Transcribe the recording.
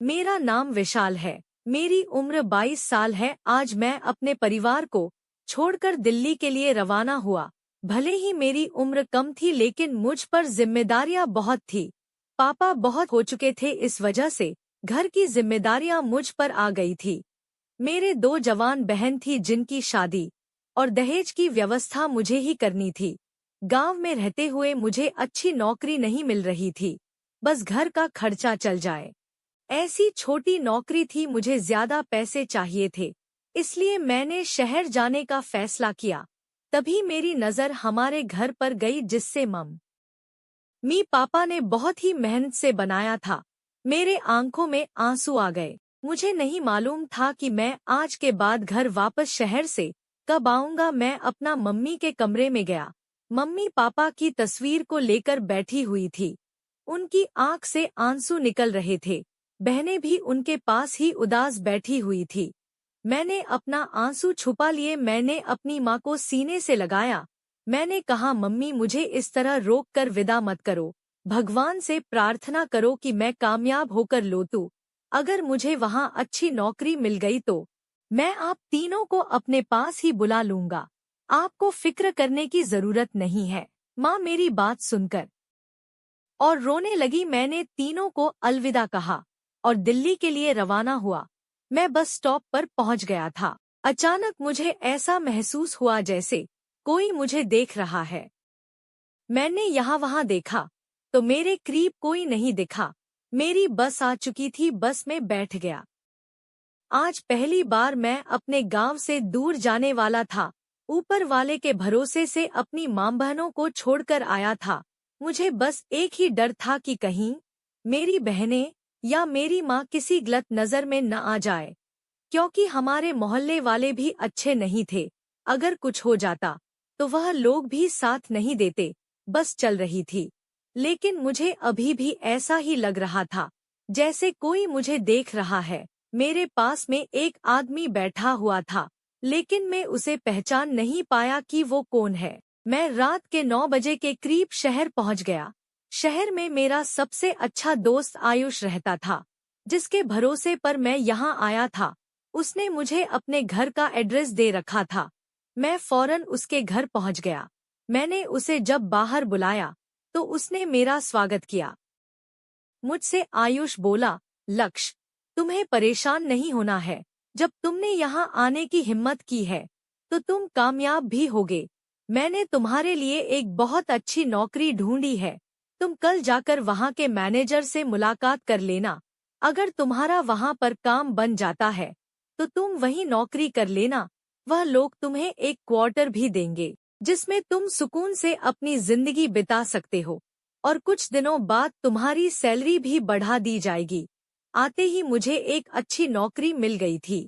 मेरा नाम विशाल है। मेरी उम्र 22 साल है। आज मैं अपने परिवार को छोड़कर दिल्ली के लिए रवाना हुआ। भले ही मेरी उम्र कम थी लेकिन मुझ पर जिम्मेदारियां बहुत थी। पापा बहुत हो चुके थे, इस वजह से घर की जिम्मेदारियां मुझ पर आ गई थी। मेरे 2 जवान बहन थी जिनकी शादी और दहेज की व्यवस्था मुझे ही करनी थी। गांव में रहते हुए मुझे अच्छी नौकरी नहीं मिल रही थी, बस घर का खर्चा चल जाए ऐसी छोटी नौकरी थी। मुझे ज्यादा पैसे चाहिए थे, इसलिए मैंने शहर जाने का फैसला किया। तभी मेरी नज़र हमारे घर पर गई जिससे मम्मी पापा ने बहुत ही मेहनत से बनाया था। मेरे आंखों में आंसू आ गए। मुझे नहीं मालूम था कि मैं आज के बाद घर वापस शहर से कब आऊंगा। मैं अपना मम्मी के कमरे में गया। मम्मी पापा की तस्वीर को लेकर बैठी हुई थी। उनकी आंख से आंसू निकल रहे थे। बहनें भी उनके पास ही उदास बैठी हुई थी। मैंने अपना आंसू छुपा लिए। मैंने अपनी माँ को सीने से लगाया। मैंने कहा, मम्मी मुझे इस तरह रोक कर विदा मत करो। भगवान से प्रार्थना करो कि मैं कामयाब होकर लौटूं। अगर मुझे वहाँ अच्छी नौकरी मिल गई तो मैं आप तीनों को अपने पास ही बुला लूंगा। आपको फिक्र करने की जरूरत नहीं है। माँ मेरी बात सुनकर और रोने लगी। मैंने तीनों को अलविदा कहा और दिल्ली के लिए रवाना हुआ। मैं बस स्टॉप पर पहुंच गया था। अचानक मुझे ऐसा महसूस हुआ जैसे कोई मुझे देख रहा है। मैंने यहाँ वहाँ देखा तो मेरे करीब कोई नहीं दिखा। मेरी बस आ चुकी थी। बस में बैठ गया। आज पहली बार मैं अपने गांव से दूर जाने वाला था। ऊपर वाले के भरोसे से अपनी माँ बहनों को छोड़कर आया था। मुझे बस एक ही डर था कि कहीं मेरी बहनें या मेरी माँ किसी गलत नज़र में न आ जाए, क्योंकि हमारे मोहल्ले वाले भी अच्छे नहीं थे। अगर कुछ हो जाता तो वह लोग भी साथ नहीं देते। बस चल रही थी, लेकिन मुझे अभी भी ऐसा ही लग रहा था जैसे कोई मुझे देख रहा है। मेरे पास में एक आदमी बैठा हुआ था, लेकिन मैं उसे पहचान नहीं पाया कि वो कौन है। मैं रात के 9 बजे के करीब शहर पहुंच गया। शहर में मेरा सबसे अच्छा दोस्त आयुष रहता था, जिसके भरोसे पर मैं यहाँ आया था। उसने मुझे अपने घर का एड्रेस दे रखा था। मैं फौरन उसके घर पहुंच गया। मैंने उसे जब बाहर बुलाया तो उसने मेरा स्वागत किया। मुझसे आयुष बोला, लक्ष्य, तुम्हें परेशान नहीं होना है। जब तुमने यहाँ आने की हिम्मत की है तो तुम कामयाब भी होगे। मैंने तुम्हारे लिए एक बहुत अच्छी नौकरी ढूंढी है। तुम कल जाकर वहाँ के मैनेजर से मुलाकात कर लेना। अगर तुम्हारा वहाँ पर काम बन जाता है तो तुम वहीं नौकरी कर लेना। वह लोग तुम्हें एक क्वार्टर भी देंगे जिसमें तुम सुकून से अपनी जिंदगी बिता सकते हो, और कुछ दिनों बाद तुम्हारी सैलरी भी बढ़ा दी जाएगी। आते ही मुझे एक अच्छी नौकरी मिल गई थी।